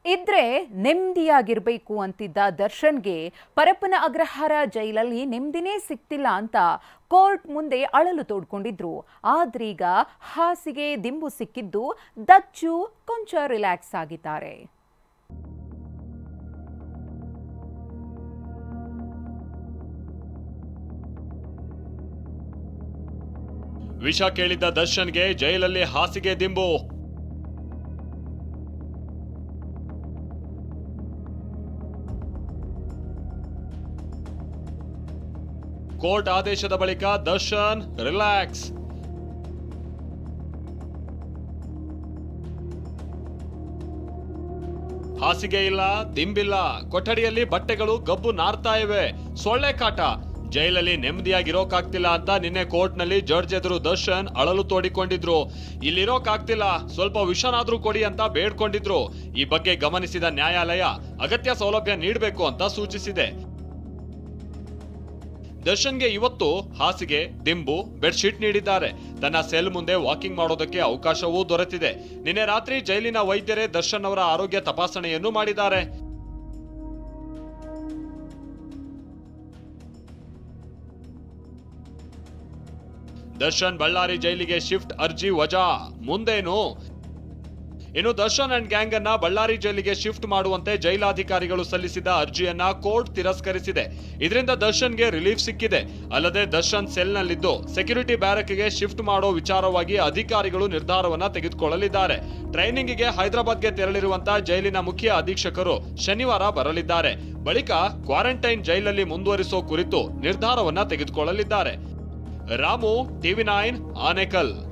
ಇದ್ರೆ ನೆಮ್ಮದಿಯಾಗಿರ್ಬೇಕು ಅಂತಿದ್ದ ದರ್ಶನ್ಗೆ ಪರಪ್ಪನ ಅಗ್ರಹಾರ ಜೈಲಲ್ಲಿ ನೆಮ್ಮದಿನೇ ಸಿಕ್ತಿಲ್ಲ ಅಂತ ಕೋರ್ಟ್ ಮುಂದೆ ಅಳಲು ತೋಡ್ಕೊಂಡಿದ್ರು. ಆದ್ರೀಗ ಹಾಸಿಗೆ ದಿಂಬು ಸಿಕ್ಕಿದ್ದು ದಚ್ಚು ಕೊಂಚ ರಿಲ್ಯಾಕ್ಸ್ ಆಗಿದ್ದಾರೆ. ವಿಷ ಕೇಳಿದ್ದ ದರ್ಶನ್ಗೆ ಜೈಲಲ್ಲಿ ಹಾಸಿಗೆ ದಿಂಬು. ಕೋರ್ಟ್ ಆದೇಶದ ಬಳಿಕ ದರ್ಶನ್ ರಿಲ್ಯಾಕ್ಸ್. ಹಾಸಿಗೆ ಇಲ್ಲ, ದಿಂಬಿಲ್ಲ, ಕೊಠಡಿಯಲ್ಲಿ ಬಟ್ಟೆಗಳು ಗಬ್ಬು ನಾರ್ತಾ ಇವೆ, ಸೊಳ್ಳೆ ಕಾಟ. ಜೈಲಲ್ಲಿ ನೆಮ್ಮದಿಯಾಗಿರೋಕಾಗ್ತಿಲ್ಲ ಅಂತ ನಿನ್ನೆ ಕೋರ್ಟ್ ನಲ್ಲಿ ಜಡ್ಜ್ ಎದುರು ದರ್ಶನ್ ಅಳಲು ತೋಡಿಕೊಂಡಿದ್ರು. ಇಲ್ಲಿರೋಕಾಗ್ತಿಲ್ಲ, ಸ್ವಲ್ಪ ವಿಷನಾದ್ರೂ ಕೊಡಿ ಅಂತ ಬೇಡ್ಕೊಂಡಿದ್ರು. ಈ ಬಗ್ಗೆ ಗಮನಿಸಿದ ನ್ಯಾಯಾಲಯ ಅಗತ್ಯ ಸೌಲಭ್ಯ ನೀಡಬೇಕು ಅಂತ ಸೂಚಿಸಿದೆ. ದರ್ಶನ್ಗೆ ಇವತ್ತು ಹಾಸಿಗೆ, ದಿಂಬು, ಬೆಡ್ಶೀಟ್ ನೀಡಿದ್ದಾರೆ. ತನ್ನ ಸೆಲ್ ಮುಂದೆ ವಾಕಿಂಗ್ ಮಾಡೋದಕ್ಕೆ ಅವಕಾಶವೂ ದೊರೆತಿದೆ. ನಿನ್ನೆ ರಾತ್ರಿ ಜೈಲಿನ ವೈದ್ಯರೇ ದರ್ಶನ್ ಅವರ ಆರೋಗ್ಯ ತಪಾಸಣೆಯನ್ನು ಮಾಡಿದ್ದಾರೆ. ದರ್ಶನ್ ಬಳ್ಳಾರಿ ಜೈಲಿಗೆ ಶಿಫ್ಟ್ ಅರ್ಜಿ ವಜಾ. ಮುಂದೇನು? ಇನ್ನು ದರ್ಶನ್ ಅಂಡ್ ಗ್ಯಾಂಗ್ ಅನ್ನ ಬಳ್ಳಾರಿ ಜೈಲಿಗೆ ಶಿಫ್ಟ್ ಮಾಡುವಂತೆ ಜೈಲಾಧಿಕಾರಿಗಳು ಸಲ್ಲಿಸಿದ ಅರ್ಜಿಯನ್ನ ಕೋರ್ಟ್ ತಿರಸ್ಕರಿಸಿದೆ. ಇದರಿಂದ ದರ್ಶನ್ಗೆ ರಿಲೀಫ್ ಸಿಕ್ಕಿದೆ. ಅಲ್ಲದೆ ದರ್ಶನ್ ಸೆಲ್ ನಲ್ಲಿದ್ದು ಸೆಕ್ಯೂರಿಟಿ ಬ್ಯಾರಕ್ಗೆ ಶಿಫ್ಟ್ ಮಾಡೋ ವಿಚಾರವಾಗಿ ಅಧಿಕಾರಿಗಳು ನಿರ್ಧಾರವನ್ನ ತೆಗೆದುಕೊಳ್ಳಲಿದ್ದಾರೆ. ಟ್ರೈನಿಂಗ್ಗೆ ಹೈದರಾಬಾದ್ಗೆ ತೆರಳಿರುವಂತಹ ಜೈಲಿನ ಮುಖ್ಯ ಅಧೀಕ್ಷಕರು ಶನಿವಾರ ಬರಲಿದ್ದಾರೆ. ಬಳಿಕ ಕ್ವಾರಂಟೈನ್ ಜೈಲಲ್ಲಿ ಮುಂದುವರಿಸೋ ಕುರಿತು ನಿರ್ಧಾರವನ್ನ ತೆಗೆದುಕೊಳ್ಳಲಿದ್ದಾರೆ. ರಾಮು, ಟಿವಿ9, ಆನೇಕಲ್.